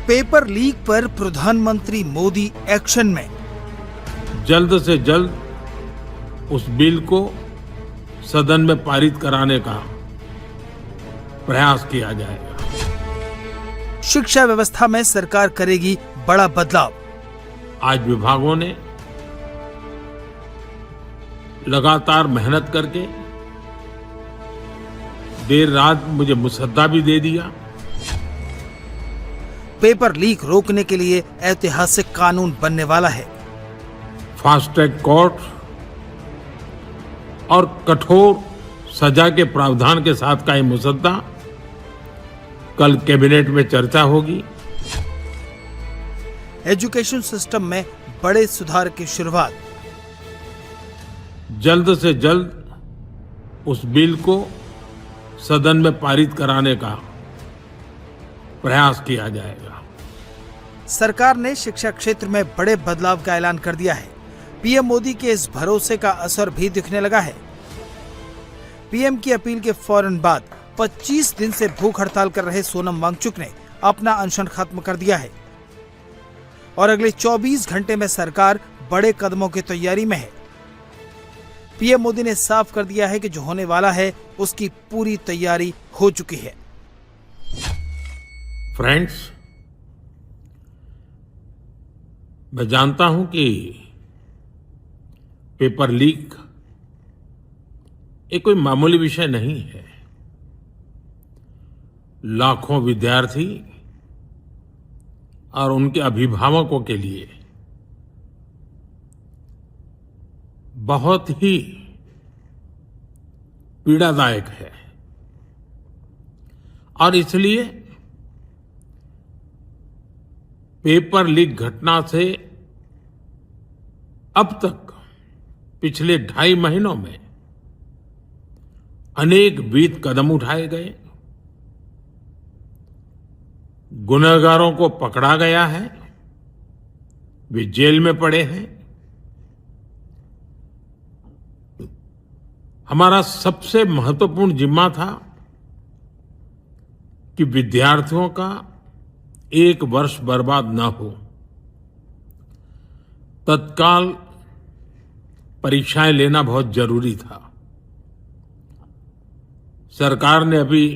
Paper leak पर प्रधानमंत्री Modi action में। जल्द से जल्द उस बिल को सदन में पारित कराने का प्रयास किया जाएगा। शिक्षा व्यवस्था में सरकार करेगी बड़ा बदलाव। आज विभागों ने लगातार मेहनत करके देर रात मुझे मुसद्दा भी दे दिया। पेपर लीक रोकने के लिए ऐतिहासिक कानून बनने वाला है। फास्ट ट्रैक कोर्ट और कठोर सजा के प्रावधान के साथ का ये मुसद्दा कल कैबिनेट में चर्चा होगी। एजुकेशन सिस्टम में बड़े सुधार की शुरुआत। जल्द से जल्द उस बिल को सदन में पारित कराने का प्रयास किया जाएगा। सरकार ने शिक्षा क्षेत्र में बड़े बदलाव का ऐलान कर दिया है। पीएम मोदी के इस भरोसे का असर भी दिखने लगा है। पीएम की अपील के फौरन बाद 25 दिन से भूख हड़ताल कर रहे सोनम वांगचुक ने अपना अनशन खत्म कर दिया है और अगले 24 घंटे में सरकार बड़े कदमों की तैयारी में है। पीएम मोदी ने साफ कर दिया है कि जो होने वाला है उसकी पूरी तैयारी हो चुकी है। फ्रेंड्स, मैं जानता हूं कि पेपर लीक ये कोई मामूली विषय नहीं है। लाखों विद्यार्थी और उनके अभिभावकों के लिए बहुत ही पीड़ादायक है और इसलिए पेपर लीक घटना से अब तक पिछले 2.5 महीनों में अनेक विहित कदम उठाए गए। गुनहगारों को पकड़ा गया है, वे जेल में पड़े हैं। हमारा सबसे महत्वपूर्ण जिम्मा था कि विद्यार्थियों का 1 वर्ष बर्बाद न हो। तत्काल परीक्षाएं लेना बहुत जरूरी था। सरकार ने अभी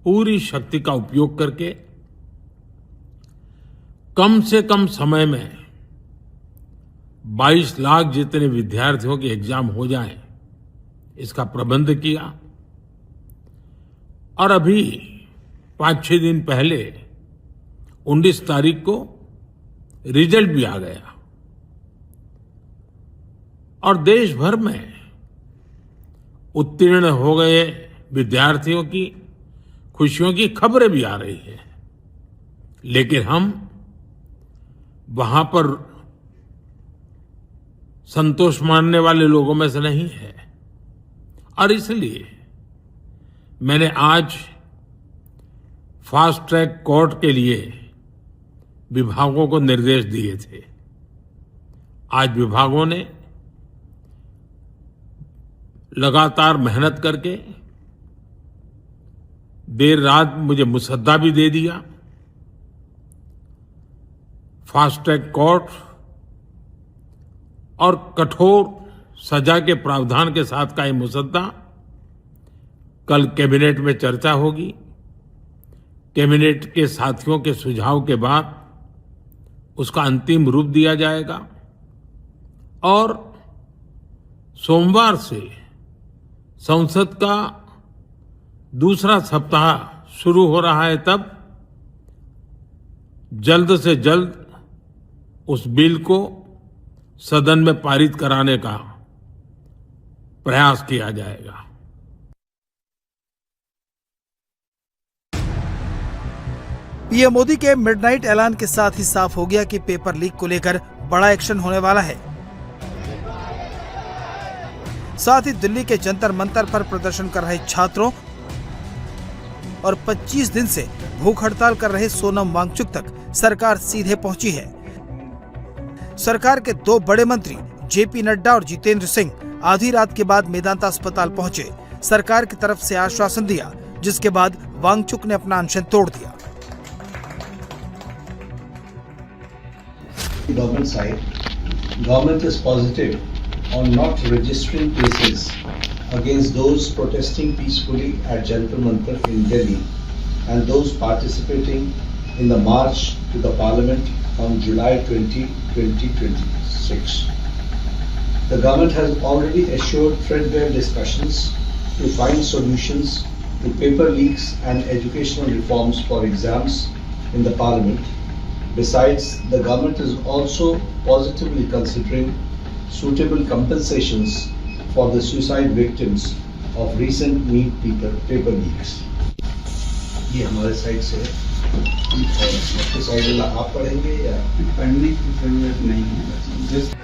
पूरी शक्ति का उपयोग करके कम से कम समय में 22 लाख जितने विद्यार्थियों के एग्जाम हो जाएं, इसका प्रबंध किया और अभी 5-6 दिन पहले 19 तारीख को रिजल्ट भी आ गया और देश भर में उत्तीर्ण हो गए विद्यार्थियों की खुशियों की खबरें भी आ रही हैं। लेकिन हम वहां पर संतोष मानने वाले लोगों में से नहीं है और इसलिए मैंने आज फास्ट ट्रैक कोर्ट के लिए विभागों को निर्देश दिए थे। आज विभागों ने लगातार मेहनत करके देर रात मुझे मुसद्दा भी दे दिया। फास्ट ट्रैक कोर्ट और कठोर सजा के प्रावधान के साथ का ये मुसद्दा कल कैबिनेट में चर्चा होगी। कैबिनेट के साथियों के सुझाव के बाद उसका अंतिम रूप दिया जाएगा और सोमवार से संसद का दूसरा सप्ताह शुरू हो रहा है। तब जल्द से जल्द उस बिल को सदन में पारित कराने का प्रयास किया जाएगा। पीएम मोदी के मिडनाइट ऐलान के साथ ही साफ हो गया कि पेपर लीक को लेकर बड़ा एक्शन होने वाला है। साथ ही दिल्ली के जंतर मंतर पर प्रदर्शन कर रहे छात्रों और 25 दिन से भूख हड़ताल कर रहे सोनम वांगचुक तक सरकार सीधे पहुंची है। सरकार के 2 बड़े मंत्री जेपी नड्डा और जितेंद्र सिंह आधी रात के बाद मेदांता अस्पताल पहुंचे, सरकार की तरफ से आश्वासन दिया, जिसके बाद वांगचुक ने अपना अनशन तोड़ दिया। government side, government is positive on not registering cases against those protesting peacefully at Jantar Mantar in Delhi and those participating in the march to the Parliament on July 20, 2026. The government has already assured threadbare discussions to find solutions to paper leaks and educational reforms for exams in the Parliament. Besides, the government is also positively considering suitable compensations for the suicide victims of recent NEET paper leaks. ये हमारे side से आपके side वाला आप पढ़ेंगे या पढ़ने की जरूरत नहीं है। जस्ट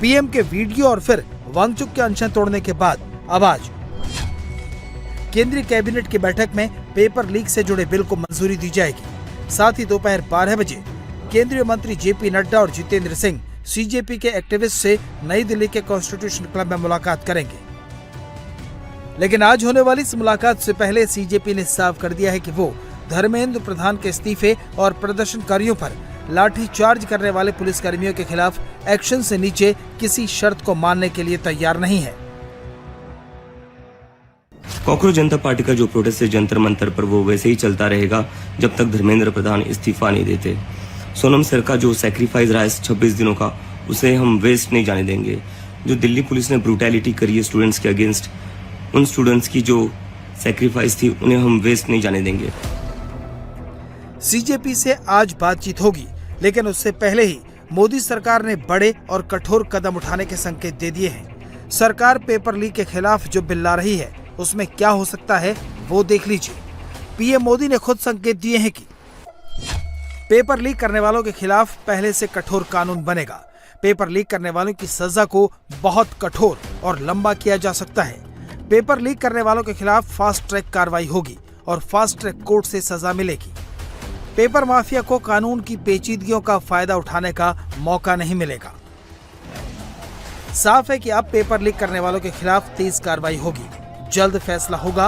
पीएम के वीडियो और फिर वांगचुक के अनशन तोड़ने के बाद अब आज केंद्रीय कैबिनेट की बैठक में पेपर लीक से जुड़े बिल को मंजूरी दी जाएगी। साथ ही दोपहर 12 बजे केंद्रीय मंत्री जेपी नड्डा और जितेंद्र सिंह सीजेपी के एक्टिविस्ट से नई दिल्ली के कॉन्स्टिट्यूशन क्लब में मुलाकात करेंगे। लेकिन आज होने वाली इस मुलाकात से पहले सीजेपी ने साफ कर दिया है कि वो धर्मेंद्र प्रधान के इस्तीफे और प्रदर्शनकारियों पर लाठी चार्ज करने वाले पुलिसकर्मियों के खिलाफ एक्शन से नीचे किसी शर्त को मानने के लिए तैयार नहीं है। कॉकरोच जनता पार्टी का जो प्रोटेस्ट है जंतर मंतर पर वो वैसे ही चलता रहेगा जब तक धर्मेंद्र प्रधान इस्तीफा नहीं देते। सोनम सर का जो सैक्रिफाइस रहा है 26 दिनों का, उसे हम वेस्ट नहीं जाने देंगे। जो दिल्ली पुलिस ने ब्रूटैलिटी करी है स्टूडेंट्स के अगेंस्ट, उन स्टूडेंट्स की जो सैक्रिफाइस थी उन्हें हम वेस्ट नहीं जाने देंगे। सीजेपी से आज बातचीत होगी, लेकिन उससे पहले ही मोदी सरकार ने बड़े और कठोर कदम उठाने के संकेत दे दिए हैं। सरकार पेपर लीक के खिलाफ जो बिल ला रही है उसमें क्या हो सकता है वो देख लीजिए। पीएम मोदी ने खुद संकेत दिए हैं कि पेपर लीक करने वालों के खिलाफ पहले से कठोर कानून बनेगा। पेपर लीक करने वालों की सजा को बहुत कठोर और लंबा किया जा सकता है। पेपर लीक करने वालों के खिलाफ फास्ट ट्रैक कार्रवाई होगी और फास्ट ट्रैक कोर्ट से सजा मिलेगी। पेपर माफिया को कानून की पेचीदगियों का फायदा उठाने का मौका नहीं मिलेगा। साफ है कि अब पेपर लीक करने वालों के खिलाफ तेज कार्रवाई होगी। जल्द फैसला होगा।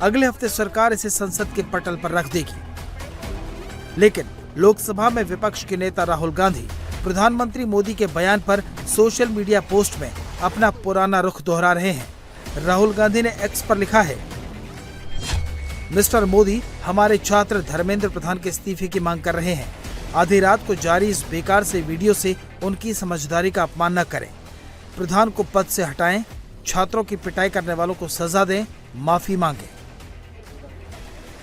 अगले हफ्ते सरकार इसे संसद के पटल पर रख देगी। लेकिन लोकसभा में विपक्ष के नेता राहुल गांधी प्रधानमंत्री मोदी के बयान पर सोशल मीडिया पोस्ट में अपना पुराना रुख दोहरा रहे हैं। राहुल गांधी ने एक्स पर लिखा है, मिस्टर मोदी, हमारे छात्र धर्मेंद्र प्रधान के इस्तीफे की मांग कर रहे हैं। आधी रात को जारी इस बेकार से वीडियो से उनकी समझदारी का अपमान न करें। प्रधान को पद से हटाएं, छात्रों की पिटाई करने वालों को सजा दें, माफी मांगें।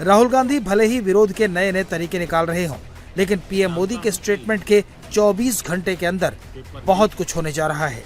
राहुल गांधी भले ही विरोध के नए नए तरीके निकाल रहे हों, लेकिन पीएम मोदी के स्टेटमेंट के 24 घंटे के अंदर बहुत कुछ होने जा रहा है।